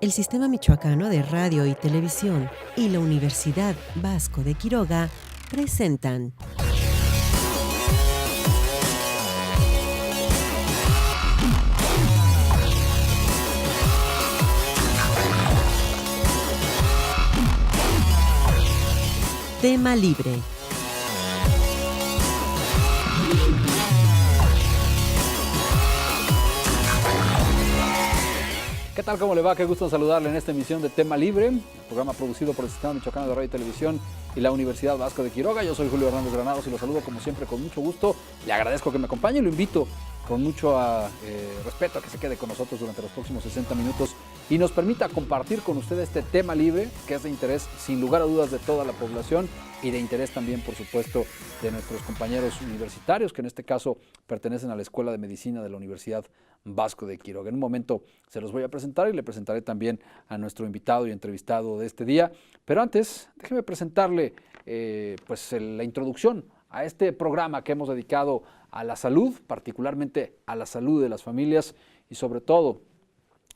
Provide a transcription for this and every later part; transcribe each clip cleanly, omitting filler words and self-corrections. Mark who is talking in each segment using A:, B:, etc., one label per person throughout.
A: El Sistema Michoacano de Radio y Televisión y la Universidad Vasco de Quiroga presentan Tema Libre.
B: ¿Qué tal? ¿Cómo le va? Qué gusto saludarle en esta emisión de Tema Libre, el programa producido por el Sistema Michoacano de Radio y Televisión y la Universidad Vasco de Quiroga. Yo soy Julio Hernández Granados y lo saludo como siempre con mucho gusto. Le agradezco que me acompañe y lo invito con mucho respeto a que se quede con nosotros durante los próximos 60 minutos y nos permita compartir con usted este tema libre que es de interés sin lugar a dudas de toda la población y de interés también, por supuesto, de nuestros compañeros universitarios que en este caso pertenecen a la Escuela de Medicina de la Universidad Vasco de Quiroga. En un momento se los voy a presentar y le presentaré también a nuestro invitado y entrevistado de este día, pero antes déjeme presentarle la introducción a este programa que hemos dedicado a la salud, particularmente a la salud de las familias y sobre todo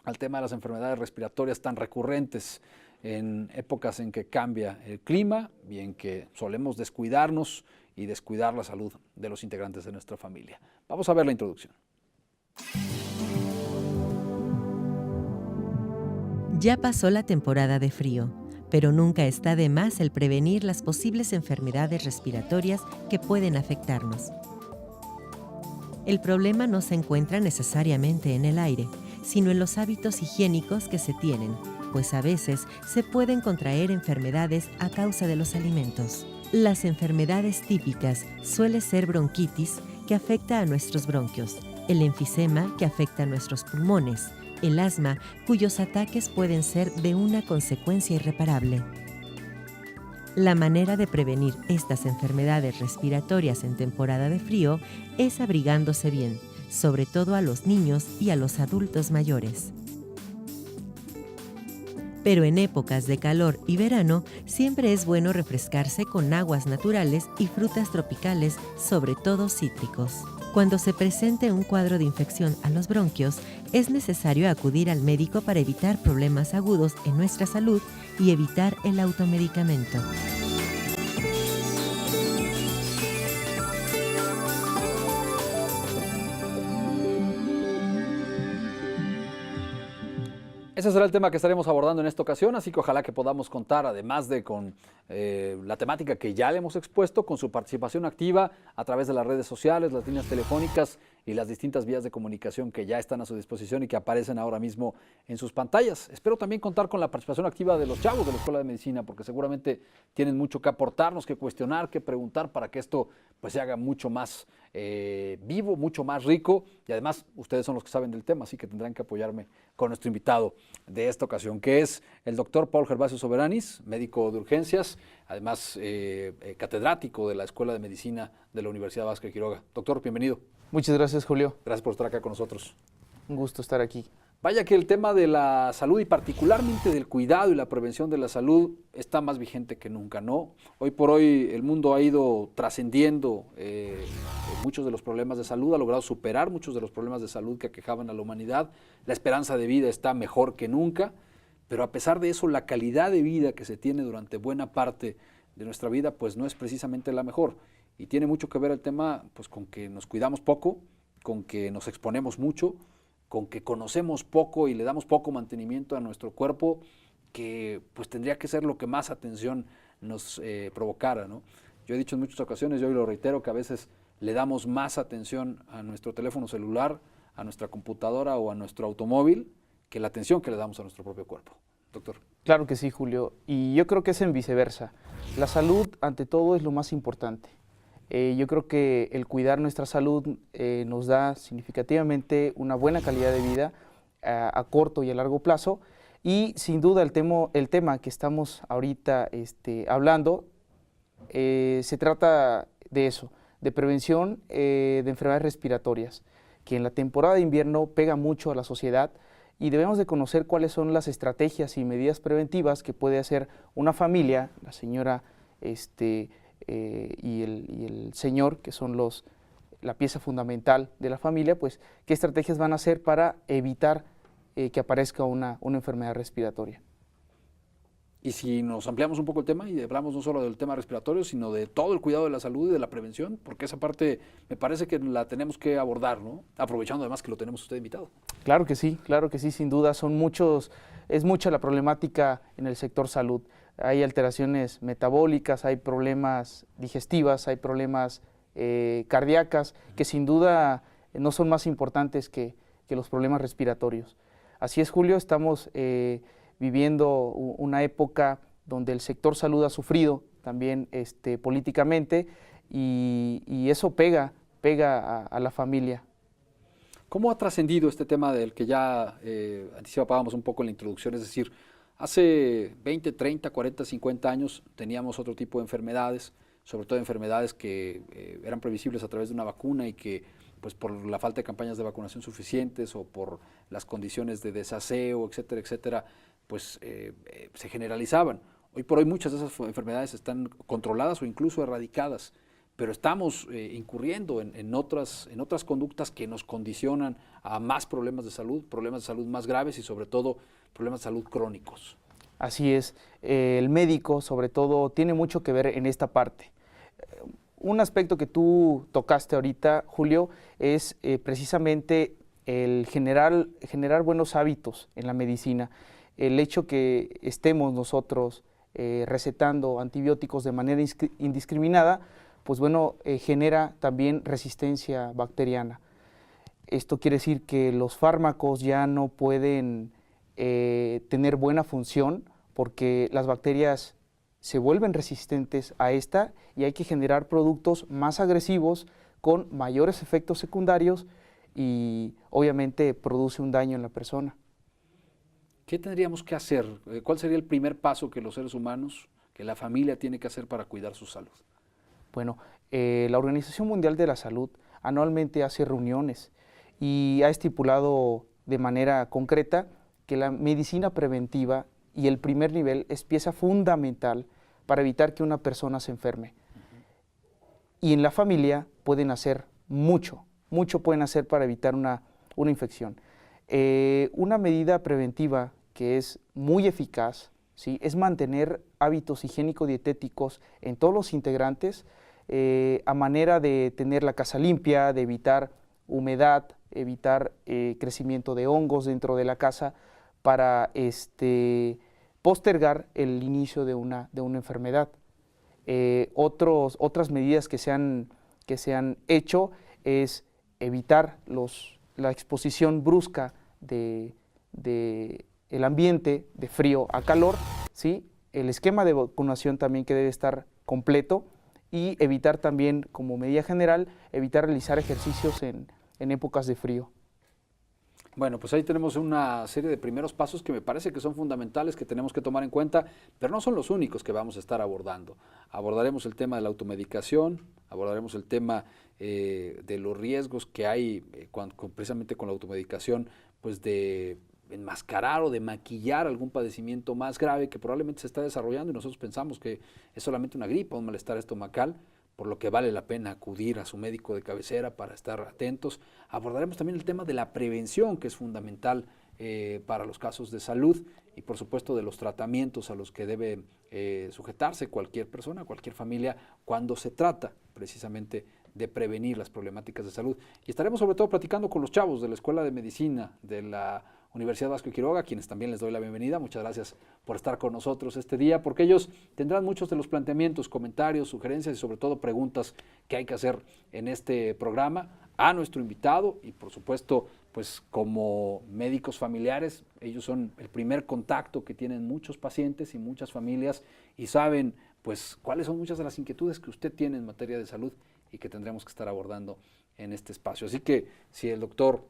B: al tema de las enfermedades respiratorias tan recurrentes en épocas en que cambia el clima y en que solemos descuidarnos y descuidar la salud de los integrantes de nuestra familia. Vamos a ver la introducción.
A: Ya pasó la temporada de frío, pero nunca está de más el prevenir las posibles enfermedades respiratorias que pueden afectarnos. El problema no se encuentra necesariamente en el aire, sino en los hábitos higiénicos que se tienen, pues a veces se pueden contraer enfermedades a causa de los alimentos. Las enfermedades típicas suelen ser bronquitis, que afecta a nuestros bronquios, el enfisema, que afecta a nuestros pulmones, el asma, cuyos ataques pueden ser de una consecuencia irreparable. La manera de prevenir estas enfermedades respiratorias en temporada de frío es abrigándose bien, sobre todo a los niños y a los adultos mayores. Pero en épocas de calor y verano siempre es bueno refrescarse con aguas naturales y frutas tropicales, sobre todo cítricos. Cuando se presente un cuadro de infección a los bronquios, es necesario acudir al médico para evitar problemas agudos en nuestra salud y evitar el automedicamento.
B: Ese será el tema que estaremos abordando en esta ocasión, así que ojalá que podamos contar, además de con la temática que ya le hemos expuesto, con su participación activa a través de las redes sociales, las líneas telefónicas y las distintas vías de comunicación que ya están a su disposición y que aparecen ahora mismo en sus pantallas. Espero también contar con la participación activa de los chavos de la Escuela de Medicina, porque seguramente tienen mucho que aportarnos, que cuestionar, que preguntar para que esto pues se haga mucho más vivo, mucho más rico, y además ustedes son los que saben del tema, así que tendrán que apoyarme con nuestro invitado de esta ocasión, que es el doctor Paul Gervasio Soberanis, médico de urgencias, además catedrático de la Escuela de Medicina de la Universidad Vasco de Quiroga. Doctor, bienvenido.
C: Muchas gracias, Julio.
B: Gracias por estar acá con nosotros.
C: Un gusto estar aquí.
B: Vaya que el tema de la salud y particularmente del cuidado y la prevención de la salud está más vigente que nunca, ¿no? Hoy por hoy el mundo ha ido trascendiendo muchos de los problemas de salud, ha logrado superar muchos de los problemas de salud que aquejaban a la humanidad. La esperanza de vida está mejor que nunca, pero a pesar de eso la calidad de vida que se tiene durante buena parte de nuestra vida pues no es precisamente la mejor. Y tiene mucho que ver el tema pues con que nos cuidamos poco, con que nos exponemos mucho, con que conocemos poco y le damos poco mantenimiento a nuestro cuerpo, que pues tendría que ser lo que más atención nos provocara, ¿no? Yo he dicho en muchas ocasiones, y hoy lo reitero, que a veces le damos más atención a nuestro teléfono celular, a nuestra computadora o a nuestro automóvil, que la atención que le damos a nuestro propio cuerpo. Doctor.
C: Claro que sí, Julio, y yo creo que es en viceversa. La salud, ante todo, es lo más importante. Yo creo que el cuidar nuestra salud nos da significativamente una buena calidad de vida a corto y a largo plazo, y sin duda el tema que estamos ahorita hablando se trata de eso, de prevención de enfermedades respiratorias, que en la temporada de invierno pega mucho a la sociedad, y debemos de conocer cuáles son las estrategias y medidas preventivas que puede hacer una familia, la señora y el señor, que son la pieza fundamental de la familia, pues qué estrategias van a hacer para evitar que aparezca una enfermedad respiratoria.
B: Y si nos ampliamos un poco el tema y hablamos no solo del tema respiratorio, sino de todo el cuidado de la salud y de la prevención, porque esa parte me parece que la tenemos que abordar, ¿no? Aprovechando además que lo tenemos usted invitado.
C: Claro que sí, sin duda. Es mucha la problemática en el sector salud. Hay alteraciones metabólicas, hay problemas digestivas, hay problemas cardíacas, que sin duda no son más importantes que los problemas respiratorios. Así es, Julio, estamos viviendo una época donde el sector salud ha sufrido también políticamente y eso pega a la familia.
B: ¿Cómo ha trascendido este tema del que ya anticipábamos un poco en la introducción? Es decir, hace 20, 30, 40, 50 años teníamos otro tipo de enfermedades, sobre todo enfermedades que eran previsibles a través de una vacuna y que pues por la falta de campañas de vacunación suficientes o por las condiciones de desaseo, etcétera, etcétera, pues se generalizaban. Hoy por hoy muchas de esas enfermedades están controladas o incluso erradicadas, pero estamos incurriendo en otras conductas que nos condicionan a más problemas de salud más graves y sobre todo problemas de salud crónicos.
C: Así es, el médico sobre todo tiene mucho que ver en esta parte. Un aspecto que tú tocaste ahorita, Julio, es precisamente el generar buenos hábitos en la medicina. El hecho que estemos nosotros recetando antibióticos de manera indiscriminada, pues bueno, genera también resistencia bacteriana. Esto quiere decir que los fármacos ya no pueden tener buena función porque las bacterias se vuelven resistentes a esta y hay que generar productos más agresivos con mayores efectos secundarios y obviamente produce un daño en la persona.
B: ¿Qué tendríamos que hacer? ¿Cuál sería el primer paso que los seres humanos, que la familia tiene que hacer para cuidar su salud?
C: Bueno, la Organización Mundial de la Salud anualmente hace reuniones y ha estipulado de manera concreta que la medicina preventiva y el primer nivel es pieza fundamental para evitar que una persona se enferme. Y en la familia pueden hacer mucho pueden hacer para evitar una infección. Una medida preventiva que es muy eficaz, ¿sí?, es mantener hábitos higiénico-dietéticos en todos los integrantes, a manera de tener la casa limpia, de evitar humedad, evitar crecimiento de hongos dentro de la casa para postergar el inicio de una enfermedad. Otras medidas que se han hecho es evitar la exposición brusca del ambiente de frío a calor, ¿sí? El esquema de vacunación también que debe estar completo y evitar también, como medida general, evitar realizar ejercicios en épocas de frío.
B: Bueno, pues ahí tenemos una serie de primeros pasos que me parece que son fundamentales, que tenemos que tomar en cuenta, pero no son los únicos que vamos a estar abordando. Abordaremos el tema de la automedicación, abordaremos el tema de los riesgos que hay precisamente con la automedicación, pues de enmascarar o de maquillar algún padecimiento más grave que probablemente se está desarrollando y nosotros pensamos que es solamente una gripa, un malestar estomacal, por lo que vale la pena acudir a su médico de cabecera para estar atentos. Abordaremos también el tema de la prevención, que es fundamental para los casos de salud y por supuesto de los tratamientos a los que debe sujetarse cualquier persona, cualquier familia, cuando se trata precisamente de prevenir las problemáticas de salud. Y estaremos sobre todo platicando con los chavos de la Escuela de Medicina de la Universidad Vasco de Quiroga, a quienes también les doy la bienvenida. Muchas gracias por estar con nosotros este día, porque ellos tendrán muchos de los planteamientos, comentarios, sugerencias y sobre todo preguntas que hay que hacer en este programa a nuestro invitado y por supuesto, pues como médicos familiares, ellos son el primer contacto que tienen muchos pacientes y muchas familias y saben pues cuáles son muchas de las inquietudes que usted tiene en materia de salud y que tendremos que estar abordando en este espacio. Así que si el doctor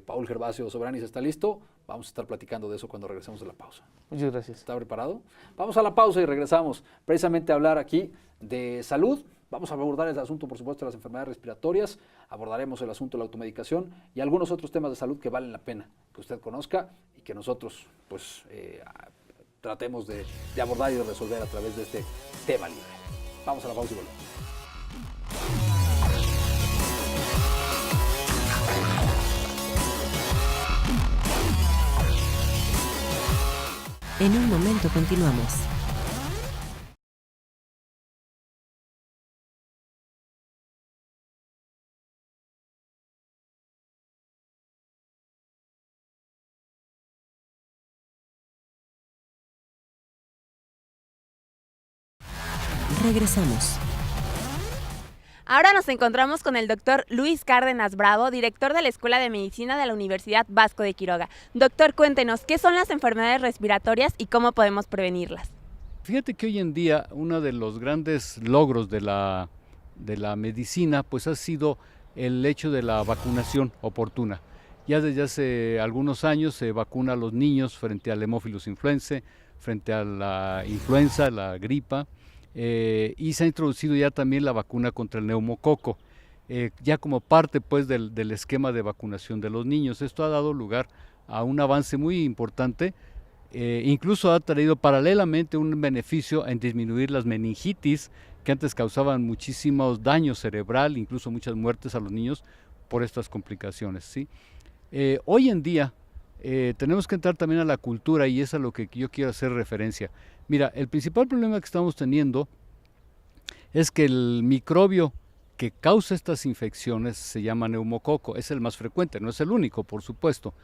B: Paul Gervasio Sobranis está listo, vamos a estar platicando de eso cuando regresemos de la pausa.
C: Muchas gracias.
B: ¿Está preparado? Vamos a la pausa y regresamos precisamente a hablar aquí de salud. Vamos a abordar el asunto, por supuesto, de las enfermedades respiratorias, abordaremos el asunto de la automedicación y algunos otros temas de salud que valen la pena que usted conozca y que nosotros pues tratemos de abordar y de resolver a través de este tema libre. Vamos a la pausa y volvemos.
A: En un momento continuamos. Regresamos.
D: Ahora nos encontramos con el doctor Luis Cárdenas Bravo, director de la Escuela de Medicina de la Universidad Vasco de Quiroga. Doctor, cuéntenos, ¿qué son las enfermedades respiratorias y cómo podemos prevenirlas?
E: Fíjate que hoy en día uno de los grandes logros de la medicina pues ha sido el hecho de la vacunación oportuna. Ya desde hace algunos años se vacuna a los niños frente al Haemophilus influenzae, frente a la influenza, la gripa, y se ha introducido ya también la vacuna contra el neumococo, ya como parte pues del esquema de vacunación de los niños. Esto ha dado lugar a un avance muy importante, incluso ha traído paralelamente un beneficio en disminuir las meningitis que antes causaban muchísimos daños cerebral, incluso muchas muertes a los niños por estas complicaciones, ¿sí? Hoy en día tenemos que entrar también a la cultura y es a lo que yo quiero hacer referencia. Mira, el principal problema que estamos teniendo es que el microbio que causa estas infecciones se llama neumococo, es el más frecuente, no es el único, por supuesto.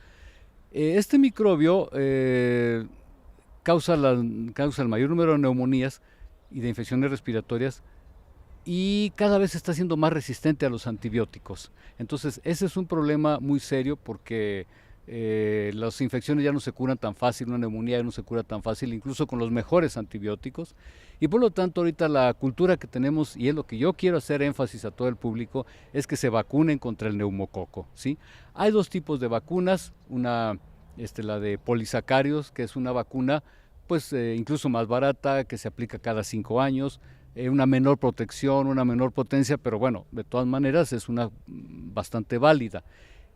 E: Este microbio causa el mayor número de neumonías y de infecciones respiratorias y cada vez está siendo más resistente a los antibióticos. Entonces ese es un problema muy serio porque las infecciones ya no se curan tan fácil, una neumonía ya no se cura tan fácil, incluso con los mejores antibióticos. Y por lo tanto ahorita la cultura que tenemos, y es lo que yo quiero hacer énfasis a todo el público, es que se vacunen contra el neumococo, ¿sí? Hay dos tipos de vacunas, una la de polisacarios, que es una vacuna pues incluso más barata, que se aplica cada 5 años, una menor protección, una menor potencia, pero bueno, de todas maneras es una bastante válida.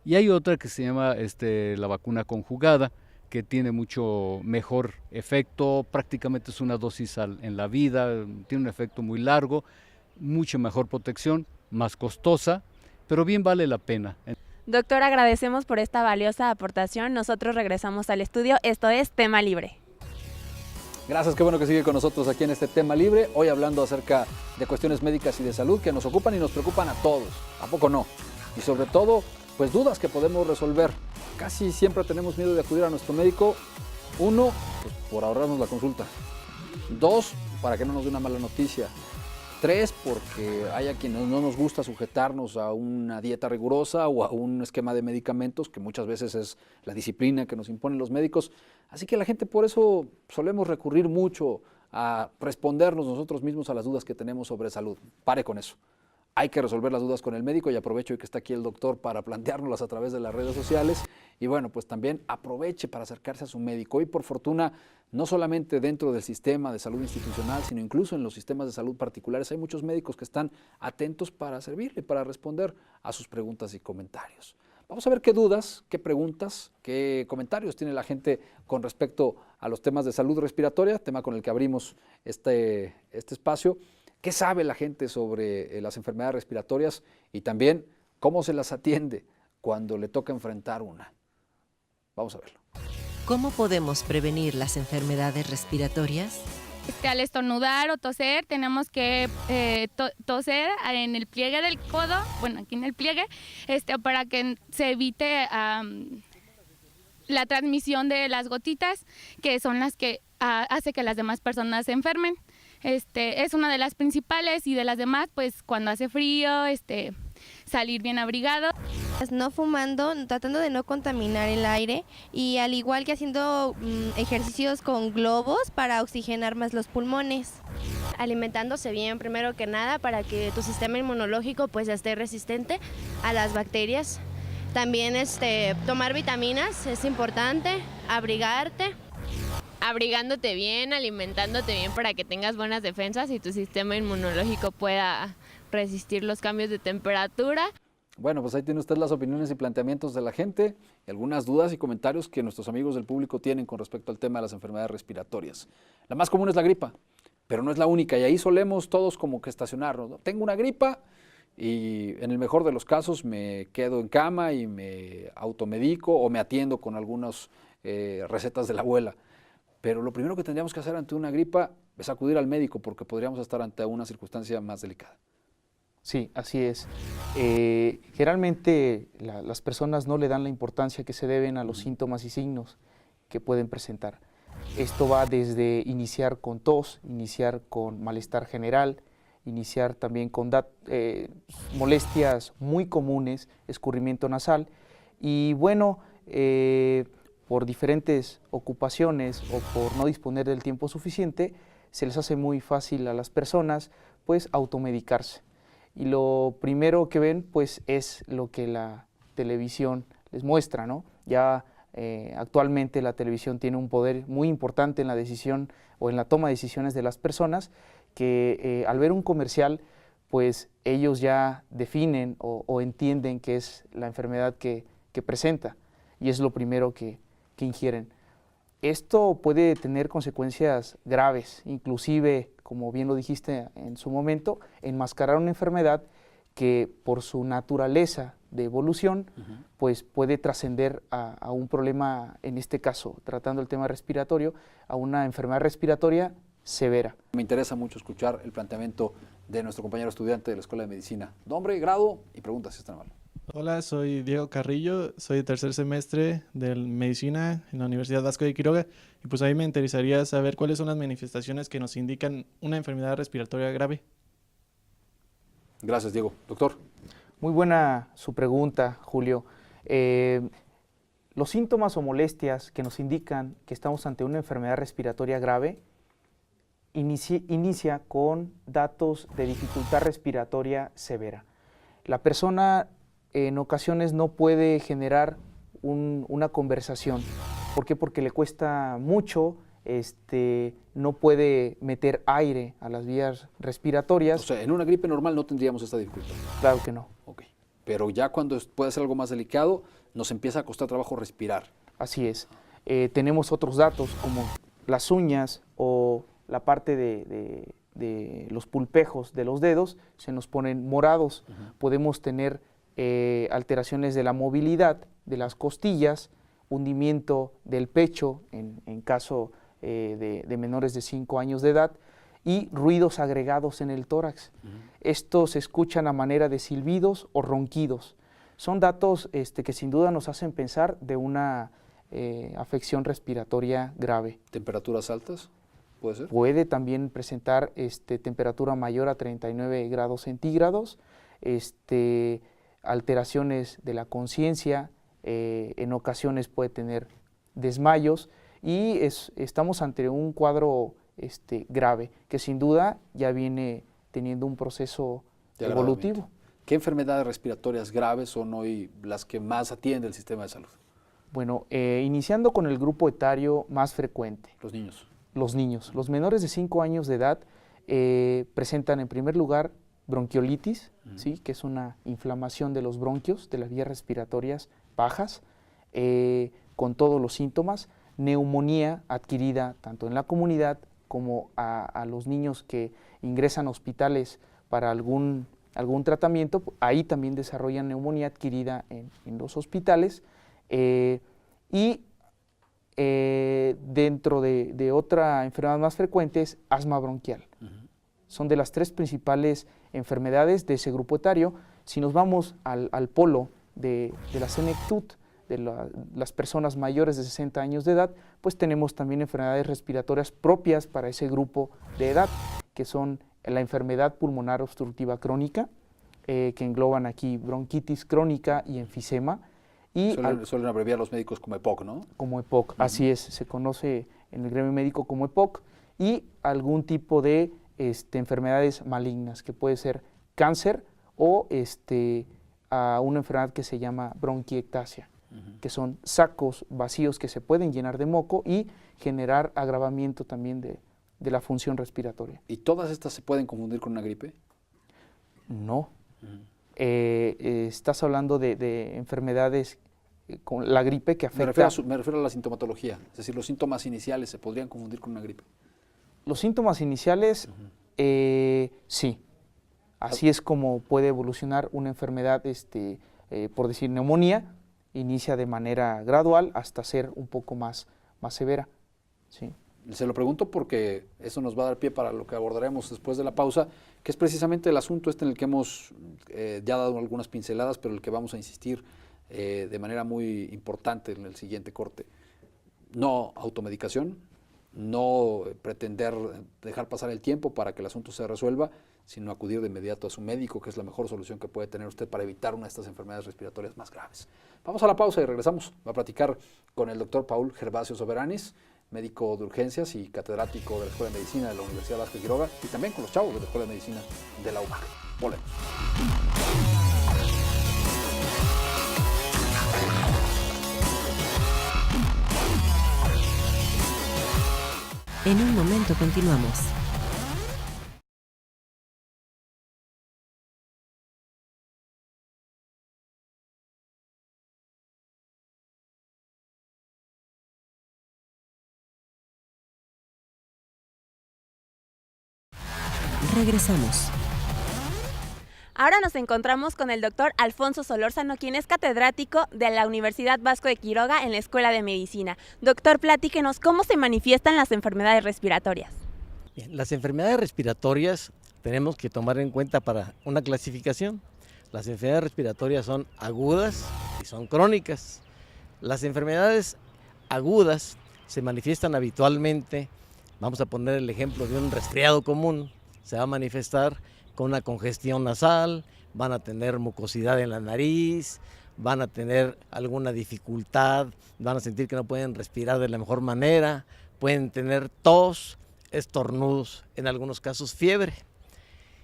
E: Y hay otra que se llama la vacuna conjugada, que tiene mucho mejor efecto, prácticamente es una dosis en la vida, tiene un efecto muy largo, mucha mejor protección, más costosa, pero bien vale la pena.
D: Doctor, agradecemos por esta valiosa aportación. Nosotros regresamos al estudio. Esto es Tema Libre.
B: Gracias, qué bueno que sigue con nosotros aquí en este Tema Libre, hoy hablando acerca de cuestiones médicas y de salud que nos ocupan y nos preocupan a todos, ¿a poco no? Y sobre todo, pues dudas que podemos resolver. Casi siempre tenemos miedo de acudir a nuestro médico. 1, pues por ahorrarnos la consulta. 2, para que no nos dé una mala noticia. 3, porque hay a quienes no nos gusta sujetarnos a una dieta rigurosa o a un esquema de medicamentos, que muchas veces es la disciplina que nos imponen los médicos. Así que la gente por eso solemos recurrir mucho a respondernos nosotros mismos a las dudas que tenemos sobre salud. Pare con eso. Hay que resolver las dudas con el médico y aprovecho que está aquí el doctor para planteárnoslas a través de las redes sociales. Y bueno, pues también aproveche para acercarse a su médico. Hoy, por fortuna, no solamente dentro del sistema de salud institucional, sino incluso en los sistemas de salud particulares, hay muchos médicos que están atentos para servirle, para responder a sus preguntas y comentarios. Vamos a ver qué dudas, qué preguntas, qué comentarios tiene la gente con respecto a los temas de salud respiratoria, tema con el que abrimos este espacio. ¿Qué sabe la gente sobre las enfermedades respiratorias y también cómo se las atiende cuando le toca enfrentar una? Vamos a verlo.
A: ¿Cómo podemos prevenir las enfermedades respiratorias?
F: Al estornudar o toser tenemos que toser en el pliegue del codo, bueno, aquí en el pliegue, para que se evite la transmisión de las gotitas, que son las que hace que las demás personas se enfermen. Es una de las principales, y de las demás, pues cuando hace frío, salir bien abrigado.
G: No fumando, tratando de no contaminar el aire, y al igual que haciendo ejercicios con globos para oxigenar más los pulmones.
H: Alimentándose bien primero que nada para que tu sistema inmunológico pues esté resistente a las bacterias. También tomar vitaminas es importante, abrigarte.
I: Abrigándote bien, alimentándote bien para que tengas buenas defensas y tu sistema inmunológico pueda resistir los cambios de temperatura.
B: Bueno, pues ahí tiene usted las opiniones y planteamientos de la gente y algunas dudas y comentarios que nuestros amigos del público tienen con respecto al tema de las enfermedades respiratorias. La más común es la gripa, pero no es la única, y ahí solemos todos como que estacionarnos, ¿no? Tengo una gripa y en el mejor de los casos me quedo en cama y me automedico o me atiendo con algunas recetas de la abuela. pero lo primero que tendríamos que hacer ante una gripa es acudir al médico porque podríamos estar ante una circunstancia más delicada.
C: Sí, así es. Generalmente las personas no le dan la importancia que se deben a los síntomas y signos que pueden presentar. Esto va desde iniciar con tos, iniciar con malestar general, iniciar también con molestias muy comunes, escurrimiento nasal, y bueno, por diferentes ocupaciones o por no disponer del tiempo suficiente, se les hace muy fácil a las personas pues automedicarse. Y lo primero que ven pues es lo que la televisión les muestra, ¿no? Ya actualmente la televisión tiene un poder muy importante en la decisión o en la toma de decisiones de las personas, que al ver un comercial pues ellos ya definen o entienden qué es la enfermedad que presenta, y es lo primero que ingieren. Esto puede tener consecuencias graves, inclusive, como bien lo dijiste en su momento, enmascarar una enfermedad que por su naturaleza de evolución, pues puede trascender a un problema, en este caso, tratando el tema respiratorio, a una enfermedad respiratoria severa.
B: Me interesa mucho escuchar el planteamiento de nuestro compañero estudiante de la Escuela de Medicina. Nombre, grado y preguntas, si está mal.
J: Hola, soy Diego Carrillo, soy de tercer semestre de Medicina en la Universidad Vasco de Quiroga, y pues a mí me interesaría saber cuáles son las manifestaciones que nos indican una enfermedad respiratoria grave.
B: Gracias, Diego. Doctor.
C: Muy buena su pregunta, Julio. Los síntomas o molestias que nos indican que estamos ante una enfermedad respiratoria grave inicia con datos de dificultad respiratoria severa. La persona en ocasiones no puede generar una conversación. ¿Por qué? Porque le cuesta mucho, no puede meter aire a las vías respiratorias.
B: O sea, en una gripe normal no tendríamos esta dificultad.
C: Claro que no.
B: Ok. Pero ya cuando puede ser algo más delicado, nos empieza a costar trabajo respirar.
C: Así es. Tenemos otros datos como las uñas o la parte de los pulpejos de los dedos se nos ponen morados. Podemos tener alteraciones de la movilidad de las costillas, hundimiento del pecho en caso de menores de 5 años de edad, y ruidos agregados en el tórax. Estos se escuchan a manera de silbidos o ronquidos. Son datos que sin duda nos hacen pensar de una afección respiratoria grave.
B: ¿Temperaturas altas? ¿Puede ser?
C: Puede también presentar temperatura mayor a 39 grados centígrados, alteraciones de la conciencia, en ocasiones puede tener desmayos, y estamos ante un cuadro grave, que sin duda ya viene teniendo un proceso evolutivo.
B: ¿Qué enfermedades respiratorias graves son hoy las que más atiende el sistema de salud?
C: Bueno, iniciando con el grupo etario más frecuente.
B: Los niños.
C: Los niños. Los menores de 5 años de edad presentan en primer lugar bronquiolitis, ¿sí? Que es una inflamación de los bronquios, de las vías respiratorias bajas, con todos los síntomas, neumonía adquirida tanto en la comunidad como a los niños que ingresan a hospitales para algún tratamiento. Ahí también desarrollan neumonía adquirida en los hospitales, y dentro de otra enfermedad más frecuente es asma bronquial. Son de las 3 principales enfermedades de ese grupo etario. Si nos vamos al polo de la senectud, de las personas mayores de 60 años de edad, pues tenemos también enfermedades respiratorias propias para ese grupo de edad, que son la enfermedad pulmonar obstructiva crónica, que engloban aquí bronquitis crónica y enfisema. Y
B: suelen abreviar los médicos como EPOC, ¿no?
C: Como EPOC, así es, se conoce en el gremio médico como EPOC, y algún tipo de enfermedades malignas, que puede ser cáncer o a una enfermedad que se llama bronquiectasia, que son sacos vacíos que se pueden llenar de moco y generar agravamiento también de la función respiratoria.
B: ¿Y todas estas se pueden confundir con una gripe?
C: No. Estás hablando de enfermedades con la gripe que afecta...
B: Me refiero a la sintomatología, es decir, los síntomas iniciales se podrían confundir con una gripe.
C: Los síntomas iniciales, sí. Así es como puede evolucionar una enfermedad, por decir neumonía, inicia de manera gradual hasta ser un poco más severa. Sí.
B: Se lo pregunto porque eso nos va a dar pie para lo que abordaremos después de la pausa, que es precisamente el asunto en el que hemos ya dado algunas pinceladas, pero el que vamos a insistir de manera muy importante en el siguiente corte. No automedicación, no pretender dejar pasar el tiempo para que el asunto se resuelva, sino acudir de inmediato a su médico, que es la mejor solución que puede tener usted para evitar una de estas enfermedades respiratorias más graves. Vamos a la pausa y regresamos. Va a platicar con el doctor Paul Gervasio Soberanis, médico de urgencias y catedrático de la Escuela de Medicina de la Universidad Vasco de Quiroga, y también con los chavos de la Escuela de Medicina de la UBAC. Volvemos.
A: En un momento continuamos. Regresamos.
D: Ahora nos encontramos con el doctor Alfonso Solórzano, quien es catedrático de la Universidad Vasco de Quiroga en la Escuela de Medicina. Doctor, platíquenos, ¿cómo se manifiestan las enfermedades respiratorias?
K: Bien, las enfermedades respiratorias tenemos que tomar en cuenta para una clasificación. Las enfermedades respiratorias son agudas y son crónicas. Las enfermedades agudas se manifiestan habitualmente, vamos a poner el ejemplo de un resfriado común, se va a manifestar con una congestión nasal, van a tener mucosidad en la nariz, van a tener alguna dificultad, van a sentir que no pueden respirar de la mejor manera, pueden tener tos, estornudos, en algunos casos fiebre.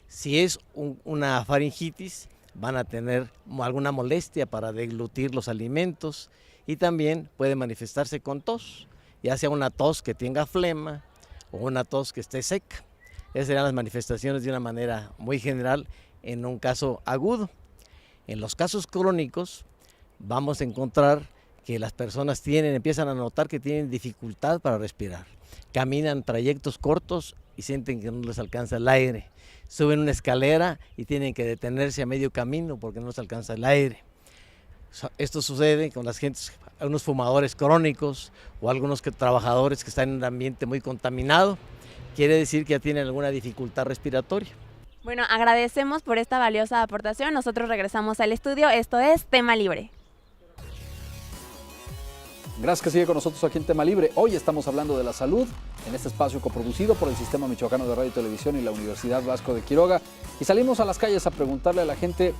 K: Si es una faringitis, van a tener alguna molestia para deglutir los alimentos y también puede manifestarse con tos, ya sea una tos que tenga flema o una tos que esté seca. Esas serán las manifestaciones de una manera muy general en un caso agudo. En los casos crónicos vamos a encontrar que las personas empiezan a notar que tienen dificultad para respirar. Caminan trayectos cortos y sienten que no les alcanza el aire. Suben una escalera y tienen que detenerse a medio camino porque no les alcanza el aire. Esto sucede con las gentes, algunos fumadores crónicos o algunos trabajadores que están en un ambiente muy contaminado. Quiere decir que ya tienen alguna dificultad respiratoria.
D: Bueno, agradecemos por esta valiosa aportación. Nosotros regresamos al estudio. Esto es Tema Libre.
B: Gracias que sigue con nosotros aquí en Tema Libre. Hoy estamos hablando de la salud en este espacio coproducido por el Sistema Michoacano de Radio y Televisión y la Universidad Vasco de Quiroga. Y salimos a las calles a preguntarle a la gente,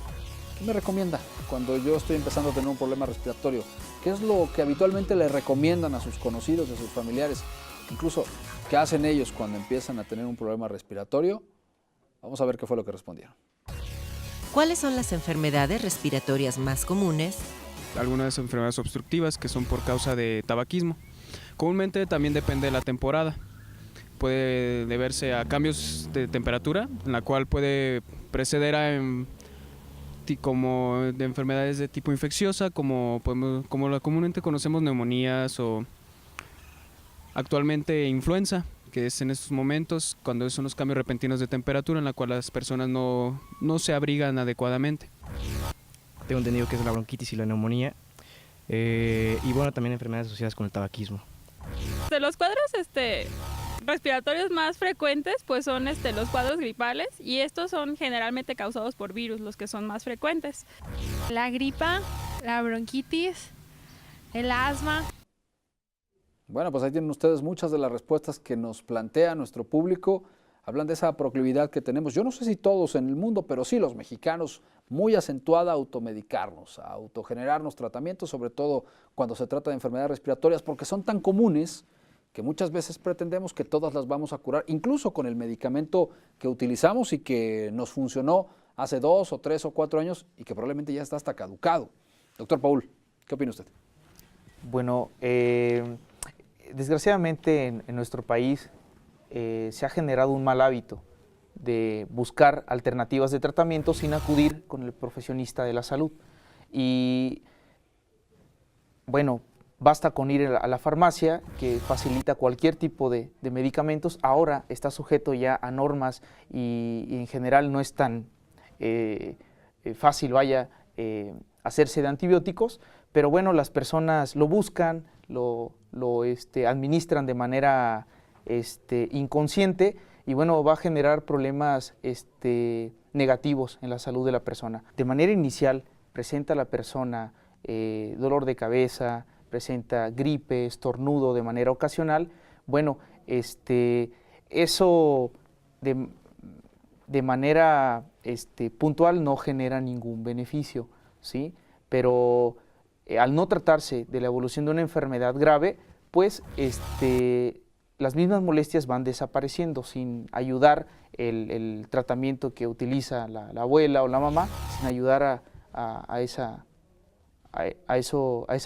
B: ¿qué me recomienda cuando yo estoy empezando a tener un problema respiratorio? ¿Qué es lo que habitualmente le recomiendan a sus conocidos, a sus familiares? Incluso, ¿qué hacen ellos cuando empiezan a tener un problema respiratorio? Vamos a ver qué fue lo que respondieron.
A: ¿Cuáles son las enfermedades respiratorias más comunes?
L: Algunas enfermedades obstructivas que son por causa de tabaquismo. Comúnmente también depende de la temporada. Puede deberse a cambios de temperatura, en la cual puede preceder a como de enfermedades de tipo infecciosa, como la comúnmente conocemos neumonías o actualmente influenza, que es en estos momentos cuando son los cambios repentinos de temperatura en la cual las personas no se abrigan adecuadamente.
M: Tengo entendido que es la bronquitis y la neumonía y bueno, también enfermedades asociadas con el tabaquismo.
N: De los cuadros respiratorios más frecuentes pues son los cuadros gripales y estos son generalmente causados por virus, los que son más frecuentes.
O: La gripa, la bronquitis, el asma.
B: Bueno, pues ahí tienen ustedes muchas de las respuestas que nos plantea nuestro público. Hablan de esa proclividad que tenemos, yo no sé si todos en el mundo, pero sí los mexicanos, muy acentuada a automedicarnos, a autogenerarnos tratamientos, sobre todo cuando se trata de enfermedades respiratorias, porque son tan comunes que muchas veces pretendemos que todas las vamos a curar, incluso con el medicamento que utilizamos y que nos funcionó hace 2 o 3 o 4 años y que probablemente ya está hasta caducado. Doctor Paul, ¿qué opina usted?
C: Bueno, desgraciadamente en nuestro país se ha generado un mal hábito de buscar alternativas de tratamiento sin acudir con el profesionista de la salud. Y bueno, basta con ir a la farmacia que facilita cualquier tipo de medicamentos. Ahora está sujeto ya a normas y en general no es tan fácil hacerse de antibióticos, pero bueno, las personas lo buscan, lo administran de manera inconsciente y bueno, va a generar problemas negativos en la salud de la persona. De manera inicial presenta la persona dolor de cabeza, presenta gripe, estornudo de manera ocasional. Bueno, eso de manera puntual no genera ningún beneficio, ¿sí? Pero al no tratarse de la evolución de una enfermedad grave, pues las mismas molestias van desapareciendo sin ayudar el tratamiento que utiliza la abuela o la mamá, sin ayudar a ese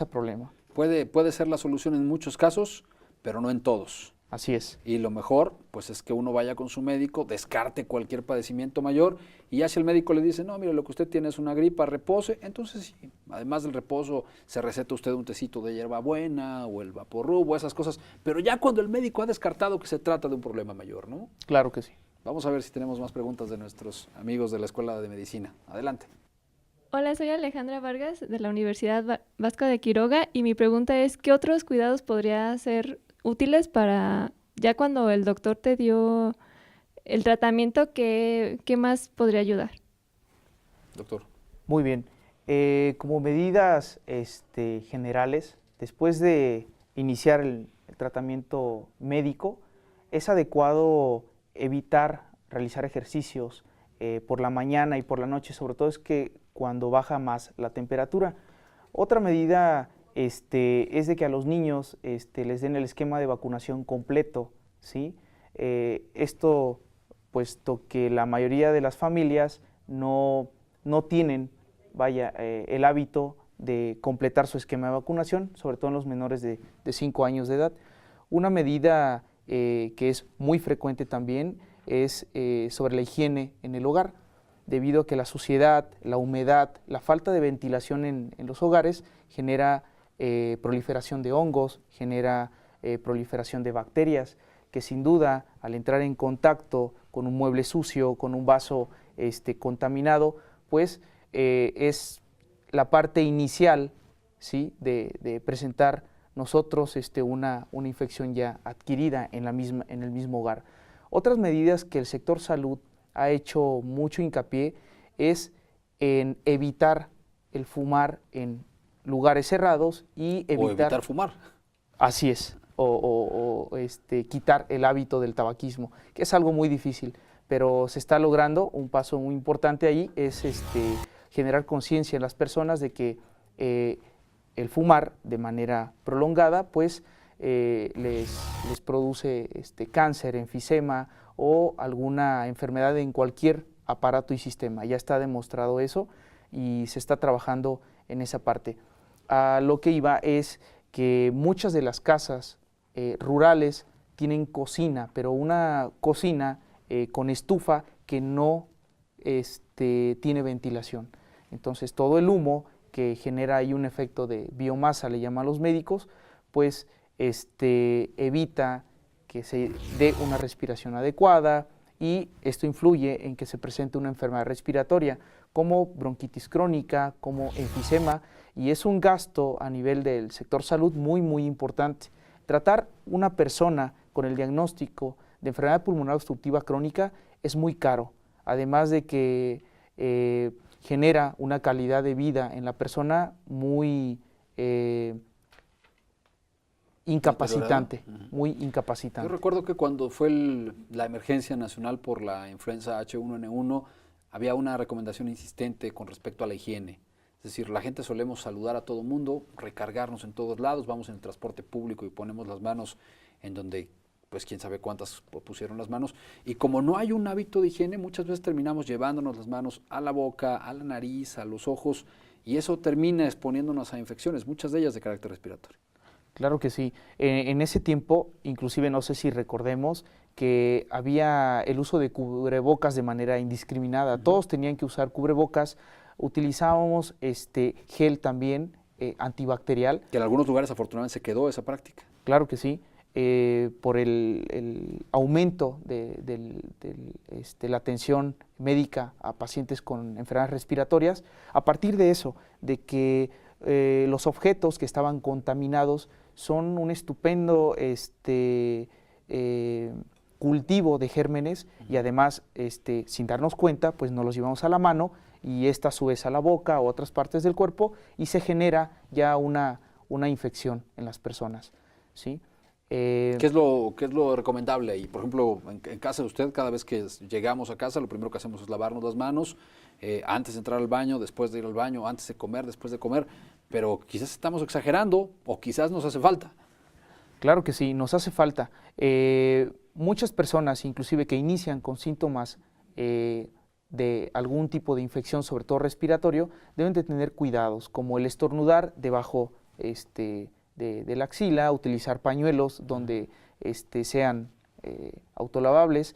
C: problema.
B: Puede ser la solución en muchos casos, pero no en todos.
C: Así es.
B: Y lo mejor, pues es que uno vaya con su médico, descarte cualquier padecimiento mayor y ya si el médico le dice, no, mire, lo que usted tiene es una gripa, repose, entonces sí, además del reposo, se receta usted un tecito de hierbabuena o el vaporrub o esas cosas, pero ya cuando el médico ha descartado que se trata de un problema mayor, ¿no?
C: Claro que sí.
B: Vamos a ver si tenemos más preguntas de nuestros amigos de la Escuela de Medicina. Adelante.
P: Hola, soy Alejandra Vargas de la Universidad Vasco de Quiroga y mi pregunta es, ¿qué otros cuidados podría ser útiles para ya cuando el doctor te dio el tratamiento, qué más podría ayudar?
B: Doctor.
C: Muy bien. Como medidas generales, después de iniciar el tratamiento médico, es adecuado evitar realizar ejercicios por la mañana y por la noche, sobre todo es que cuando baja más la temperatura. Otra medida es de que a los niños les den el esquema de vacunación completo, ¿sí? Esto puesto que la mayoría de las familias no tienen el hábito de completar su esquema de vacunación, sobre todo en los menores de 5 años de edad. Una medida que es muy frecuente también es sobre la higiene en el hogar, debido a que la suciedad, la humedad, la falta de ventilación en los hogares genera proliferación de hongos, genera proliferación de bacterias, que sin duda al entrar en contacto con un mueble sucio, con un vaso contaminado, pues es la parte inicial, ¿sí? de presentar nosotros una infección ya adquirida en el mismo hogar. Otras medidas que el sector salud ha hecho mucho hincapié es en evitar el fumar en lugares cerrados y
B: evitar fumar.
C: Así es, quitar el hábito del tabaquismo, que es algo muy difícil, pero se está logrando. Un paso muy importante ahí es generar conciencia en las personas de que el fumar de manera prolongada pues les produce cáncer, enfisema o alguna enfermedad en cualquier aparato y sistema. Ya está demostrado eso y se está trabajando en esa parte. A lo que iba es que muchas de las casas rurales tienen cocina, pero una cocina con estufa que no tiene ventilación. Entonces todo el humo que genera ahí un efecto de biomasa, le llaman los médicos, pues evita que se dé una respiración adecuada y esto influye en que se presente una enfermedad respiratoria como bronquitis crónica, como enfisema, y es un gasto a nivel del sector salud muy, muy importante. Tratar una persona con el diagnóstico de enfermedad pulmonar obstructiva crónica es muy caro, además de que genera una calidad de vida en la persona muy incapacitante, muy incapacitante.
B: Yo recuerdo que cuando fue la emergencia nacional por la influenza H1N1, había una recomendación insistente con respecto a la higiene. Es decir, la gente solemos saludar a todo mundo, recargarnos en todos lados, vamos en el transporte público y ponemos las manos en donde, pues quién sabe cuántas pusieron las manos. Y como no hay un hábito de higiene, muchas veces terminamos llevándonos las manos a la boca, a la nariz, a los ojos, y eso termina exponiéndonos a infecciones, muchas de ellas de carácter respiratorio.
C: Claro que sí. En ese tiempo, inclusive no sé si recordemos que había el uso de cubrebocas de manera indiscriminada. Todos tenían que usar cubrebocas. Utilizábamos gel también antibacterial.
B: Que en algunos lugares afortunadamente se quedó esa práctica.
C: Claro que sí. Por el aumento de la atención médica a pacientes con enfermedades respiratorias. A partir de eso, de que los objetos que estaban contaminados son un estupendo cultivo de gérmenes y además, sin darnos cuenta, pues nos los llevamos a la mano y esta a su vez a la boca o otras partes del cuerpo y se genera ya una infección en las personas, ¿sí?
B: ¿Qué es lo recomendable ahí? Por ejemplo, en casa de usted, cada vez que llegamos a casa, lo primero que hacemos es lavarnos las manos, antes de entrar al baño, después de ir al baño, antes de comer, después de comer, pero quizás estamos exagerando o quizás nos hace falta.
C: Claro que sí, nos hace falta. Muchas personas, inclusive que inician con síntomas de algún tipo de infección, sobre todo respiratorio, deben de tener cuidados, como el estornudar debajo de la axila, utilizar pañuelos donde sean autolavables,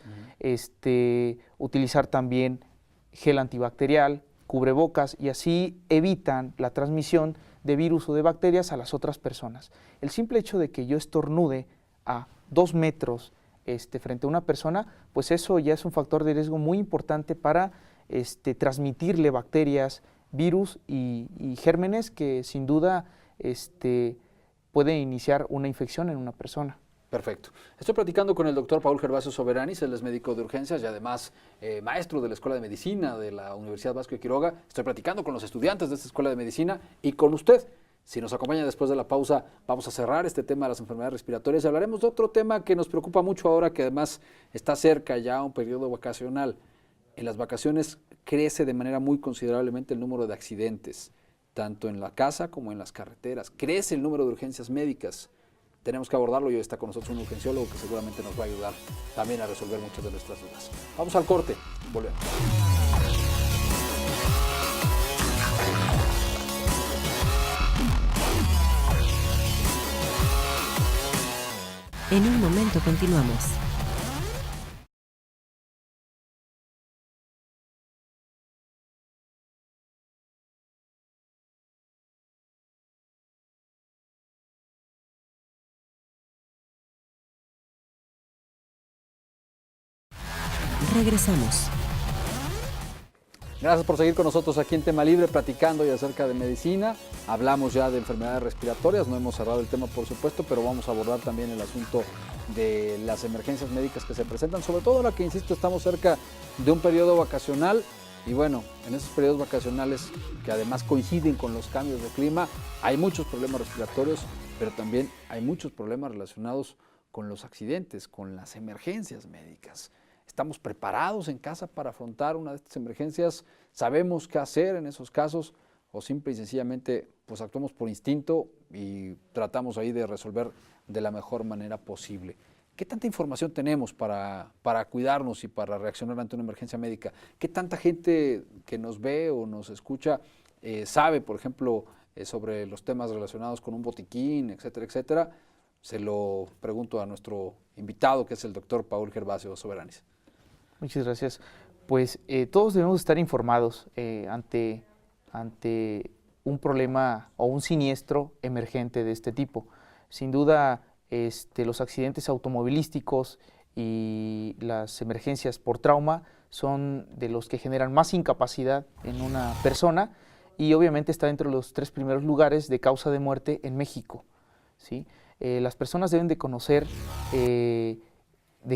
C: utilizar también gel antibacterial, cubrebocas, y así evitan la transmisión de virus o de bacterias a las otras personas. El simple hecho de que yo estornude a 2 metros frente a una persona, pues eso ya es un factor de riesgo muy importante para transmitirle bacterias, virus y gérmenes que sin duda puede iniciar una infección en una persona.
B: Perfecto. Estoy platicando con el doctor Paul Gervasio Soberanis, él es médico de urgencias y además maestro de la Escuela de Medicina de la Universidad Vasco de Quiroga. Estoy platicando con los estudiantes de esta Escuela de Medicina y con usted. Si nos acompaña después de la pausa, vamos a cerrar este tema de las enfermedades respiratorias y hablaremos de otro tema que nos preocupa mucho ahora, que además está cerca ya un periodo vacacional. En las vacaciones crece de manera muy considerablemente el número de accidentes, tanto en la casa como en las carreteras. Crece el número de urgencias médicas. Tenemos que abordarlo y hoy está con nosotros un urgenciólogo que seguramente nos va a ayudar también a resolver muchas de nuestras dudas. Vamos al corte, volvemos.
A: En un momento continuamos. Regresamos.
B: Gracias por seguir con nosotros aquí en Tema Libre, platicando ya acerca de medicina. Hablamos ya de enfermedades respiratorias, no hemos cerrado el tema por supuesto, pero vamos a abordar también el asunto de las emergencias médicas que se presentan, sobre todo ahora que, insisto, estamos cerca de un periodo vacacional. Y bueno, en esos periodos vacacionales que además coinciden con los cambios de clima, hay muchos problemas respiratorios, pero también hay muchos problemas relacionados con los accidentes, con las emergencias médicas. ¿Estamos preparados en casa para afrontar una de estas emergencias? ¿Sabemos qué hacer en esos casos? ¿O simple y sencillamente pues actuamos por instinto y tratamos ahí de resolver de la mejor manera posible? ¿Qué tanta información tenemos para cuidarnos y para reaccionar ante una emergencia médica? ¿Qué tanta gente que nos ve o nos escucha sabe, por ejemplo, sobre los temas relacionados con un botiquín, etcétera, etcétera? Se lo pregunto a nuestro invitado, que es el doctor Paul Gervasio Soberanis.
C: Muchas gracias. Pues todos debemos estar informados ante un problema o un siniestro emergente de este tipo. Sin duda, los accidentes automovilísticos y las emergencias por trauma son de los que generan más incapacidad en una persona y obviamente está dentro de los 3 primeros lugares de causa de muerte en México, ¿sí? Las personas deben de conocer de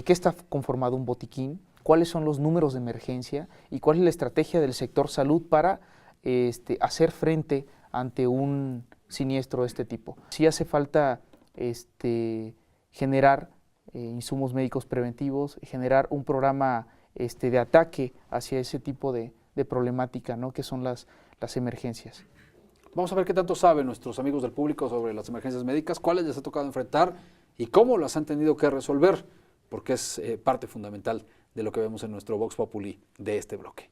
C: qué está conformado un botiquín, cuáles son los números de emergencia y cuál es la estrategia del sector salud para hacer frente ante un siniestro de este tipo. Sí hace falta generar insumos médicos preventivos, generar un programa de ataque hacia ese tipo de problemática, ¿no?, que son las emergencias.
B: Vamos a ver qué tanto saben nuestros amigos del público sobre las emergencias médicas, cuáles les ha tocado enfrentar y cómo las han tenido que resolver, porque es parte fundamental de lo que vemos en nuestro Vox Populi de este bloque.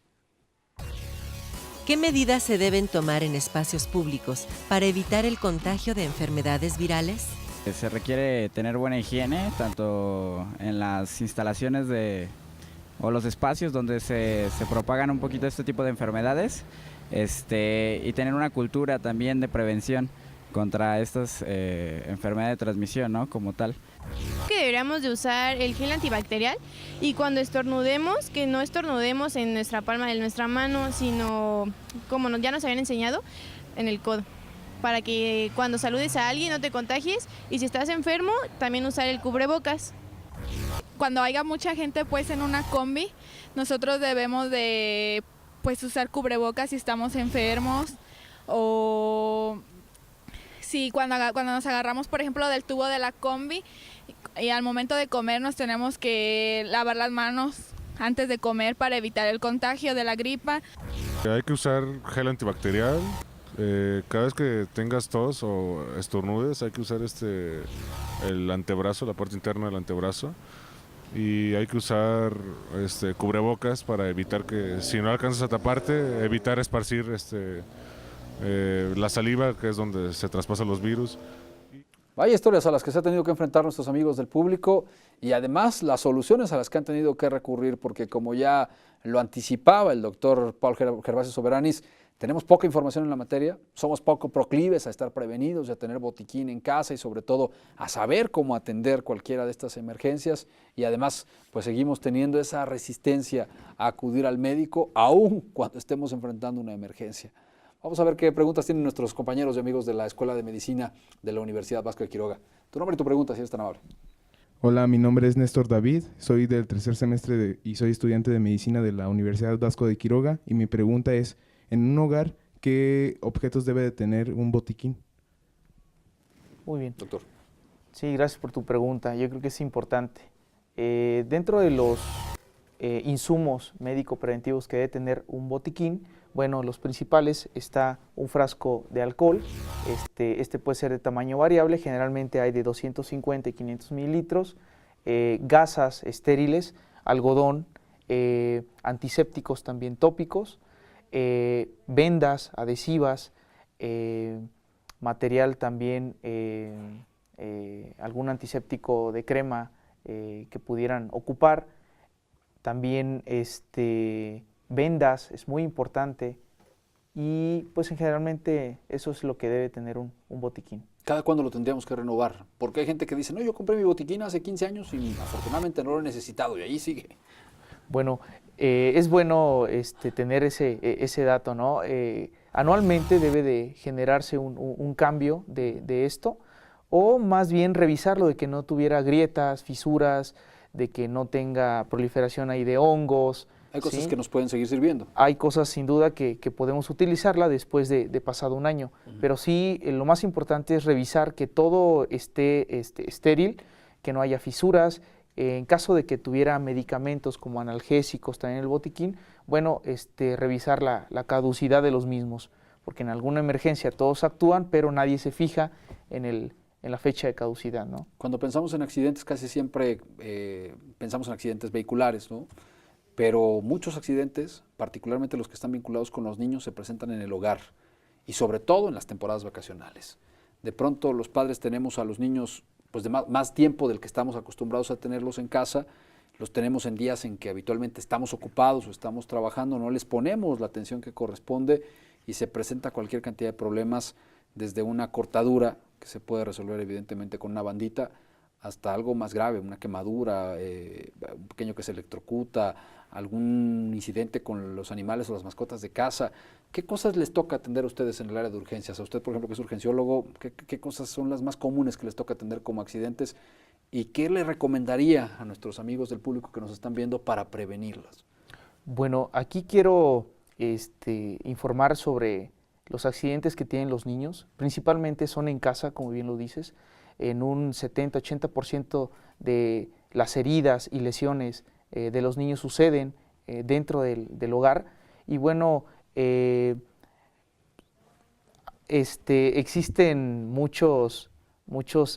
A: ¿Qué medidas se deben tomar en espacios públicos para evitar el contagio de enfermedades virales?
Q: Se requiere tener buena higiene, tanto en las instalaciones o los espacios donde se propagan un poquito este tipo de enfermedades, y tener una cultura también de prevención contra estas enfermedades de transmisión, ¿no?, como tal.
R: Que deberíamos de usar el gel antibacterial y cuando estornudemos, que no estornudemos en nuestra palma de nuestra mano, sino como ya nos habían enseñado, en el codo, para que cuando saludes a alguien no te contagies y si estás enfermo, también usar el cubrebocas.
O: cuando haya mucha gente pues en una combi, nosotros debemos de pues usar cubrebocas si estamos enfermos, o si cuando nos agarramos, por ejemplo, del tubo de la combi y al momento de comer nos tenemos que lavar las manos antes de comer para evitar el contagio de la gripa.
S: Hay que usar gel antibacterial. Cada vez que tengas tos o estornudes hay que usar el antebrazo, la parte interna del antebrazo, y hay que usar cubrebocas para evitar que, si no alcanzas a taparte, evitar esparcir la saliva, que es donde se traspasan los virus.
B: Vaya historias a las que se han tenido que enfrentar nuestros amigos del público y además las soluciones a las que han tenido que recurrir, porque como ya lo anticipaba el doctor Paul Gervasio Soberanis, tenemos poca información en la materia, somos poco proclives a estar prevenidos y a tener botiquín en casa y sobre todo a saber cómo atender cualquiera de estas emergencias, y además pues seguimos teniendo esa resistencia a acudir al médico aún cuando estemos enfrentando una emergencia. Vamos a ver qué preguntas tienen nuestros compañeros y amigos de la Escuela de Medicina de la Universidad Vasco de Quiroga. Tu nombre y tu pregunta, si eres tan amable.
T: Hola, mi nombre es Néstor David, soy del tercer semestre y soy estudiante de Medicina de la Universidad Vasco de Quiroga, y mi pregunta es, en un hogar, ¿qué objetos debe de tener un botiquín?
C: Muy bien.
B: Doctor.
C: Sí, gracias por tu pregunta. Yo creo que es importante. Dentro de los insumos médico-preventivos que debe tener un botiquín, bueno, los principales está un frasco de alcohol. Este puede ser de tamaño variable, generalmente hay de 250 y 500 mililitros, gasas estériles, algodón, antisépticos también tópicos, vendas adhesivas, material también, algún antiséptico de crema que pudieran ocupar, también vendas es muy importante, y pues generalmente eso es lo que debe tener un botiquín.
B: ¿Cada cuándo lo tendríamos que renovar? Porque hay gente que dice, no, yo compré mi botiquín hace 15 años y afortunadamente no lo he necesitado, y ahí sigue.
C: Bueno, es bueno tener ese dato, ¿no? Anualmente debe de generarse un cambio de esto, o más bien revisarlo, de que no tuviera grietas, fisuras, de que no tenga proliferación ahí de hongos.
B: Hay cosas
C: ¿sí?
B: que nos pueden seguir sirviendo.
C: Hay cosas sin duda que podemos utilizarla después de pasado un año, pero sí lo más importante es revisar que todo esté estéril, que no haya fisuras. En caso de que tuviera medicamentos como analgésicos también en el botiquín, bueno, revisar la caducidad de los mismos, porque en alguna emergencia todos actúan, pero nadie se fija en la fecha de caducidad, ¿no?
B: Cuando pensamos en accidentes, casi siempre pensamos en accidentes vehiculares, ¿no? Pero muchos accidentes, particularmente los que están vinculados con los niños, se presentan en el hogar y sobre todo en las temporadas vacacionales. De pronto los padres tenemos a los niños pues de más tiempo del que estamos acostumbrados a tenerlos en casa, los tenemos en días en que habitualmente estamos ocupados o estamos trabajando, no les ponemos la atención que corresponde y se presenta cualquier cantidad de problemas, desde una cortadura que se puede resolver evidentemente con una bandita, hasta algo más grave, una quemadura, un pequeño que se electrocuta, algún incidente con los animales o las mascotas de casa. ¿Qué cosas les toca atender a ustedes en el área de urgencias? A usted, por ejemplo, que es urgenciólogo, ¿qué cosas son las más comunes que les toca atender como accidentes? ¿Y qué le recomendaría a nuestros amigos del público que nos están viendo para prevenirlas?
C: Bueno, aquí quiero informar sobre los accidentes que tienen los niños. Principalmente son en casa, como bien lo dices. En un 70-80% de las heridas y lesiones de los niños suceden dentro del hogar. Y bueno, existen muchos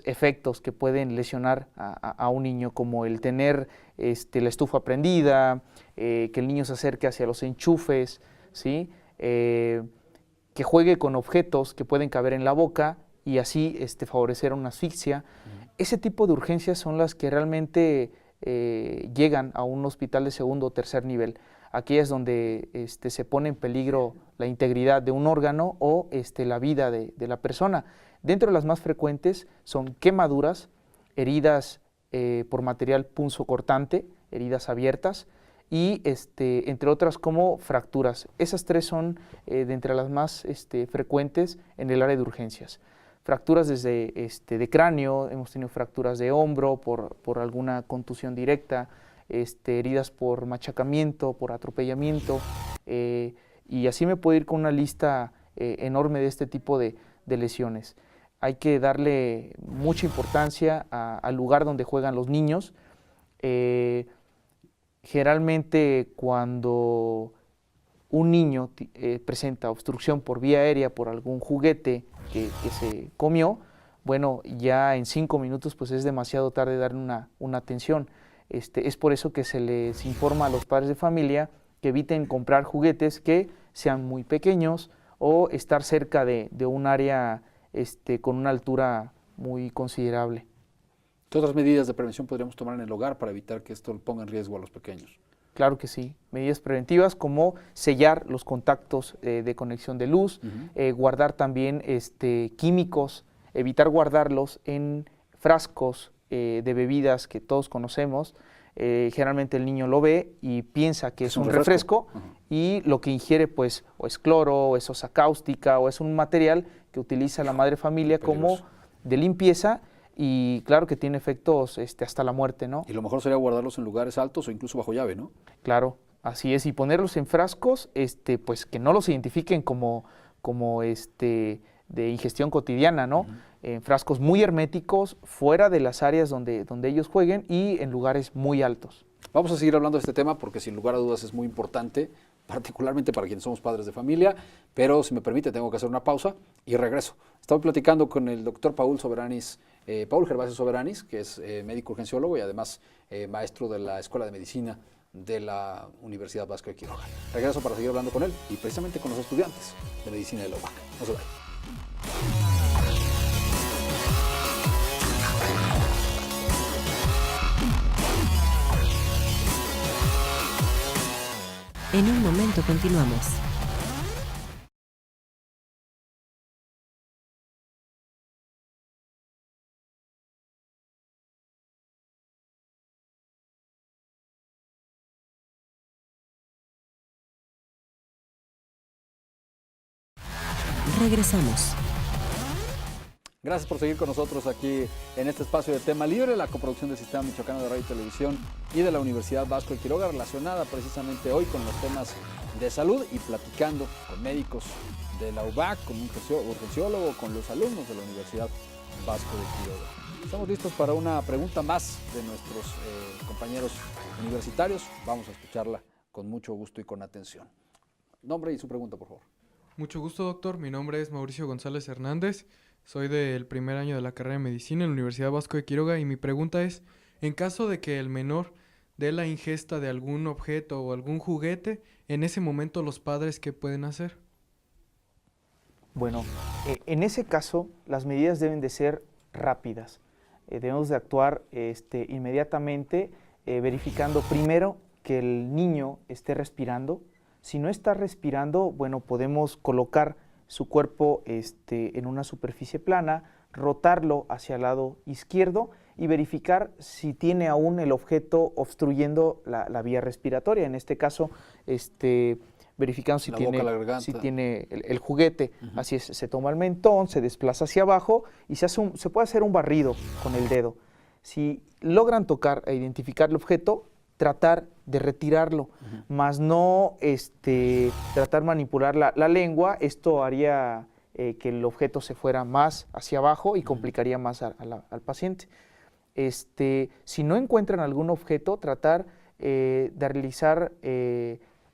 C: efectos que pueden lesionar a un niño, como el tener la estufa prendida, que el niño se acerque hacia los enchufes, ¿sí? Que juegue con objetos que pueden caber en la boca y así favorecer una asfixia. Ese tipo de urgencias son las que realmente llegan a un hospital de segundo o tercer nivel. Aquellas donde se pone en peligro la integridad de un órgano o la vida de la persona. Dentro de las más frecuentes son quemaduras, heridas por material punzocortante, heridas abiertas, y entre otras como fracturas. Esas tres son de entre las más frecuentes en el área de urgencias. fracturas desde de cráneo, hemos tenido fracturas de hombro por alguna contusión directa, heridas por machacamiento, por atropellamiento, y así me puedo ir con una lista enorme de este tipo de lesiones. Hay que darle mucha importancia al lugar donde juegan los niños. Generalmente cuando un niño presenta obstrucción por vía aérea por algún juguete que se comió, bueno, ya en 5 minutos pues es demasiado tarde darle una atención. Es por eso que se les informa a los padres de familia que eviten comprar juguetes que sean muy pequeños o estar cerca de un área con una altura muy considerable.
B: ¿Qué otras medidas de prevención podríamos tomar en el hogar para evitar que esto ponga en riesgo a los pequeños?
C: Claro que sí, medidas preventivas como sellar los contactos de conexión de luz, guardar también químicos, evitar guardarlos en frascos de bebidas que todos conocemos. Generalmente el niño lo ve y piensa que es un refresco y lo que ingiere pues o es cloro, o es sosa cáustica, o es un material que utiliza la madre familia como de limpieza, y claro que tiene efectos hasta la muerte, ¿no?
B: Y lo mejor sería guardarlos en lugares altos o incluso bajo llave, ¿no?
C: Claro, así es, y ponerlos en frascos pues que no los identifiquen como de ingestión cotidiana, ¿no? En frascos muy herméticos, fuera de las áreas donde ellos jueguen y en lugares muy altos.
B: Vamos a seguir hablando de este tema porque sin lugar a dudas es muy importante, particularmente para quienes somos padres de familia, pero si me permite tengo que hacer una pausa y regreso. Estaba platicando con el doctor Paul Gervasio Soberanis, que es médico urgenciólogo y además maestro de la Escuela de Medicina de la Universidad Vasco de Quiroga. Regreso para seguir hablando con él y precisamente con los estudiantes de medicina de la UBAC. No se vayan.
A: En un momento continuamos. Regresamos.
B: Gracias por seguir con nosotros aquí en este espacio de Tema Libre, la coproducción del Sistema Michoacano de Radio y Televisión y de la Universidad Vasco de Quiroga, relacionada precisamente hoy con los temas de salud y platicando con médicos de la UBAC, con un urgenciólogo, con los alumnos de la Universidad Vasco de Quiroga. Estamos listos para una pregunta más de nuestros compañeros universitarios. Vamos a escucharla con mucho gusto y con atención. Nombre y su pregunta, por favor.
U: Mucho gusto, doctor. Mi nombre es Mauricio González Hernández. Soy del primer año de la carrera de Medicina en la Universidad Vasco de Quiroga y mi pregunta es, en caso de que el menor dé la ingesta de algún objeto o algún juguete, en ese momento los padres, ¿qué pueden hacer?
C: Bueno, en ese caso las medidas deben de ser rápidas. Debemos de actuar inmediatamente verificando primero que el niño esté respirando. Si no está respirando, bueno, podemos colocar su cuerpo en una superficie plana, rotarlo hacia el lado izquierdo y verificar si tiene aún el objeto obstruyendo la vía respiratoria. En este caso, verificando si tiene el juguete. Así es, se toma el mentón, se desplaza hacia abajo y se puede hacer un barrido con el dedo. Si logran tocar e identificar el objeto, tratar de retirarlo, más no tratar de manipular la lengua. Esto haría que el objeto se fuera más hacia abajo y complicaría más al paciente. Si no encuentran algún objeto, tratar de realizar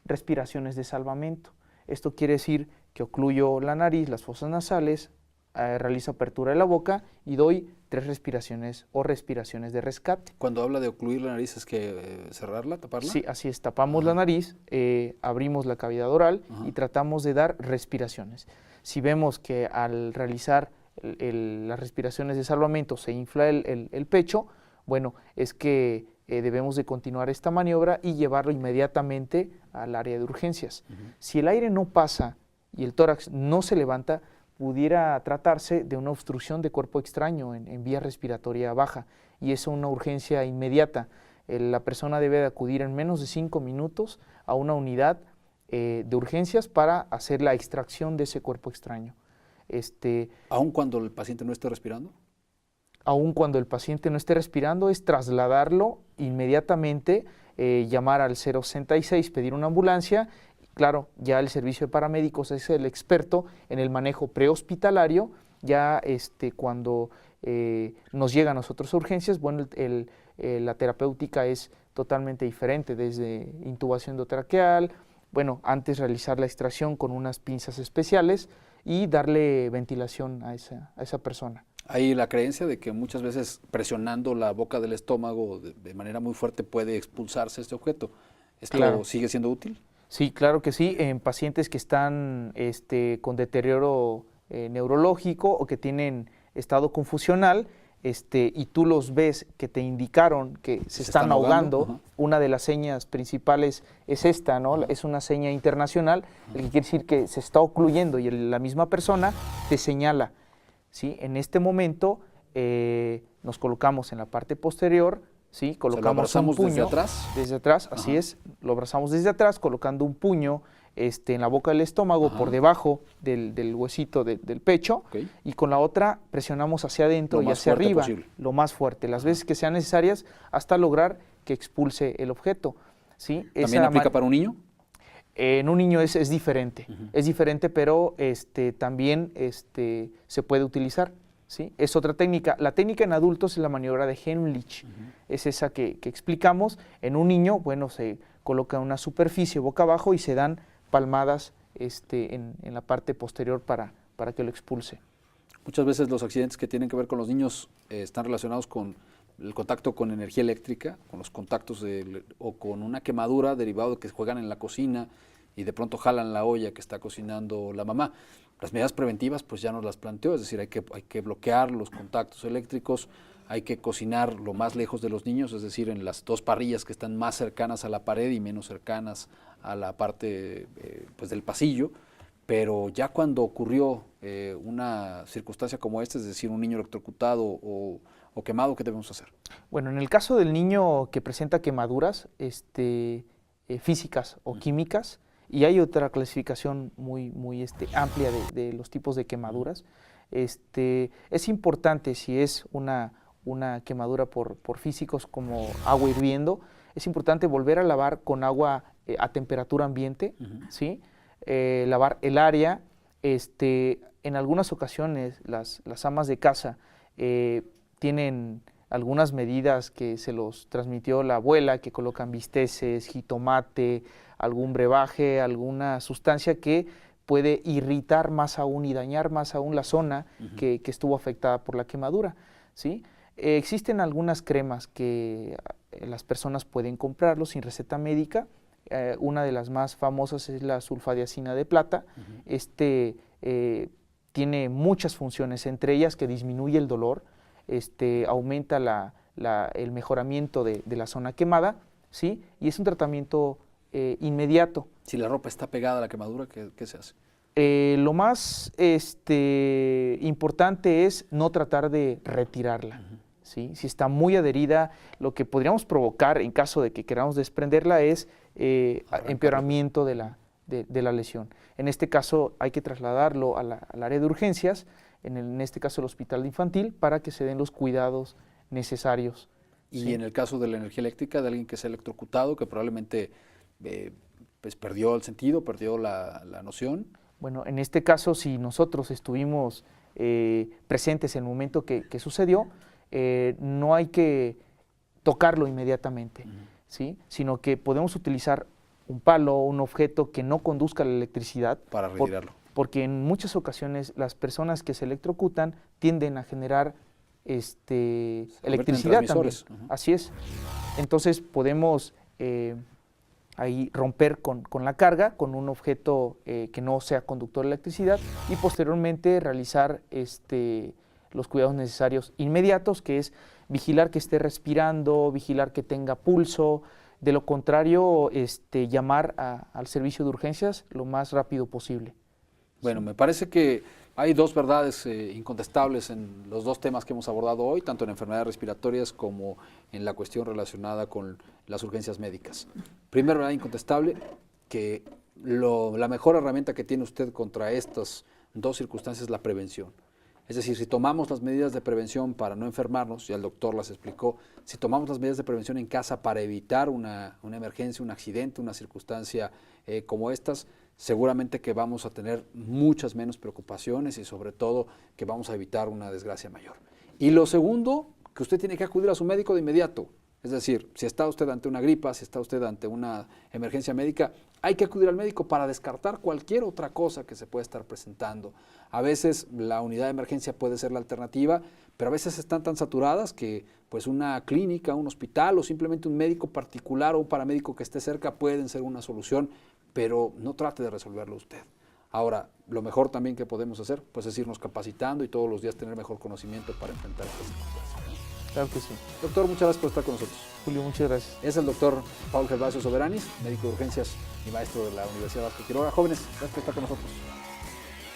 C: respiraciones de salvamento. Esto quiere decir que ocluyo la nariz, las fosas nasales, realizo apertura de la boca y doy 3 respiraciones o respiraciones de rescate.
B: Cuando habla de ocluir la nariz, ¿es que cerrarla, taparla?
C: Sí, así es, tapamos la nariz, abrimos la cavidad oral y tratamos de dar respiraciones. Si vemos que al realizar las respiraciones de salvamento se infla el pecho, bueno, es que debemos de continuar esta maniobra y llevarlo inmediatamente al área de urgencias. Si el aire no pasa y el tórax no se levanta, pudiera tratarse de una obstrucción de cuerpo extraño en vía respiratoria baja y es una urgencia inmediata. La persona debe de acudir en menos de 5 minutos a una unidad de urgencias para hacer la extracción de ese cuerpo extraño.
B: ¿Aun cuando el paciente no esté respirando?
C: Aun cuando el paciente no esté respirando, es trasladarlo inmediatamente, llamar al 066, pedir una ambulancia. Claro, ya el servicio de paramédicos es el experto en el manejo prehospitalario. Ya cuando nos llega a nosotros a urgencias, bueno, la terapéutica es totalmente diferente, desde intubación endotraqueal, bueno, antes realizar la extracción con unas pinzas especiales y darle ventilación a esa persona.
B: Hay la creencia de que muchas veces presionando la boca del estómago de manera muy fuerte puede expulsarse este objeto. ¿Esto
C: Claro.
B: sigue siendo útil?
C: Sí, claro que sí, en pacientes que están con deterioro neurológico o que tienen estado confusional, y tú los ves que te indicaron que se están ahogando,
B: Ajá.
C: una de las señas principales es esta, ¿no? Es una seña internacional, el que quiere decir que se está ocluyendo y la misma persona te señala, ¿sí? En este momento nos colocamos en la parte posterior, ¿sí? Colocamos un
B: abrazamos
C: puño
B: desde atrás.
C: Desde atrás, así
B: Ajá.
C: es, lo abrazamos desde atrás, colocando un puño en la boca del estómago, por debajo del huesito del pecho, y con la otra presionamos hacia adentro
B: Lo
C: y
B: más
C: hacia
B: fuerte
C: arriba,
B: posible.
C: lo más fuerte, las veces que sean necesarias, hasta lograr que expulse el objeto, ¿sí?
B: ¿También aplica para un niño?
C: En un niño es diferente, es diferente, pero también se puede utilizar, ¿sí? Es otra técnica. La técnica en adultos es la maniobra de Heimlich, es esa que explicamos. En un niño, bueno, se coloca una superficie boca abajo y se dan palmadas en la parte posterior para que lo expulse.
B: Muchas veces los accidentes que tienen que ver con los niños están relacionados con el contacto con energía eléctrica, con los contactos o con una quemadura derivado de que juegan en la cocina y de pronto jalan la olla que está cocinando la mamá. Las medidas preventivas pues ya nos las planteó, es decir, hay que bloquear los contactos eléctricos, hay que cocinar lo más lejos de los niños, es decir, en las dos parrillas que están más cercanas a la pared y menos cercanas a la parte pues del pasillo. Pero ya cuando ocurrió una circunstancia como esta, es decir, un niño electrocutado o quemado, ¿qué debemos hacer?
C: Bueno, en el caso del niño que presenta quemaduras físicas o químicas, y hay otra clasificación muy amplia de los tipos de quemaduras, es importante, si es una quemadura por físicos como agua hirviendo, es importante volver a lavar con agua a temperatura ambiente, ¿sí? Lavar el área. En algunas ocasiones las amas de casa tienen algunas medidas que se los transmitió la abuela, que colocan bisteces, jitomate, algún brebaje, alguna sustancia que puede irritar más aún y dañar más aún la zona que estuvo afectada por la quemadura, ¿sí? Existen algunas cremas que las personas pueden comprarlo sin receta médica. Una de las más famosas es la sulfadiazina de plata. Tiene muchas funciones, entre ellas que disminuye el dolor, aumenta el mejoramiento de la zona quemada, ¿sí? Y es un tratamiento inmediato.
B: Si la ropa está pegada a la quemadura, ¿qué se hace?
C: Lo más importante es no tratar de retirarla, ¿sí? Si está muy adherida, lo que podríamos provocar en caso de que queramos desprenderla es empeoramiento de la lesión. En este caso hay que trasladarlo al área de urgencias, en este caso el hospital infantil, para que se den los cuidados necesarios.
B: Y
C: ¿sí?
B: en el caso de la energía eléctrica, de alguien que se ha electrocutado, que probablemente pues perdió el sentido, perdió la noción.
C: Bueno, en este caso, si nosotros estuvimos presentes en el momento que sucedió, no hay que tocarlo inmediatamente, ¿sí? Sino que podemos utilizar un palo, un objeto que no conduzca la electricidad.
B: Para retirarlo.
C: Porque en muchas ocasiones las personas que se electrocutan tienden a generar electricidad también. Así es. Entonces podemos ahí romper con la carga, con un objeto que no sea conductor de electricidad, y posteriormente realizar los cuidados necesarios inmediatos, que es vigilar que esté respirando, vigilar que tenga pulso. De lo contrario, llamar al servicio de urgencias lo más rápido posible.
B: Bueno, me parece que hay dos verdades incontestables en los dos temas que hemos abordado hoy, tanto en enfermedades respiratorias como en la cuestión relacionada con las urgencias médicas. Primera verdad incontestable, que la mejor herramienta que tiene usted contra estos dos circunstancias la prevención. Es decir, si tomamos las medidas de prevención para no enfermarnos, ya el doctor las explicó, si tomamos las medidas de prevención en casa para evitar una emergencia, un accidente, una circunstancia como estas, seguramente que vamos a tener muchas menos preocupaciones y sobre todo que vamos a evitar una desgracia mayor. Y lo segundo, que usted tiene que acudir a su médico de inmediato. Es decir, si está usted ante una gripa, si está usted ante una emergencia médica, hay que acudir al médico para descartar cualquier otra cosa que se pueda estar presentando. A veces la unidad de emergencia puede ser la alternativa, pero a veces están tan saturadas que pues una clínica, un hospital o simplemente un médico particular o un paramédico que esté cerca pueden ser una solución, pero no trate de resolverlo usted. Ahora, lo mejor también que podemos hacer pues es irnos capacitando y todos los días tener mejor conocimiento para enfrentar estas circunstancias.
C: Claro que sí.
B: Doctor, muchas gracias por estar con nosotros.
C: Julio, muchas gracias.
B: Es el doctor Paul Gervasio Soberanis, médico de urgencias y maestro de la Universidad Vasco de Quiroga. Jóvenes, gracias por estar con nosotros.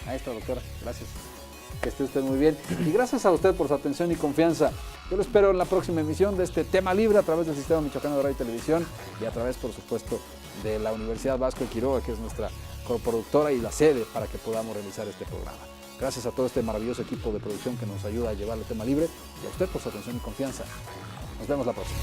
B: Ahí está, doctora, gracias. Que esté usted muy bien. Y gracias a usted por su atención y confianza. Yo lo espero en la próxima emisión de este Tema Libre a través del Sistema Michoacano de Radio y Televisión y a través, por supuesto, de la Universidad Vasco de Quiroga, que es nuestra coproductora y la sede para que podamos realizar este programa. Gracias a todo este maravilloso equipo de producción que nos ayuda a llevar el Tema Libre y a usted por su atención y confianza. Nos vemos la próxima.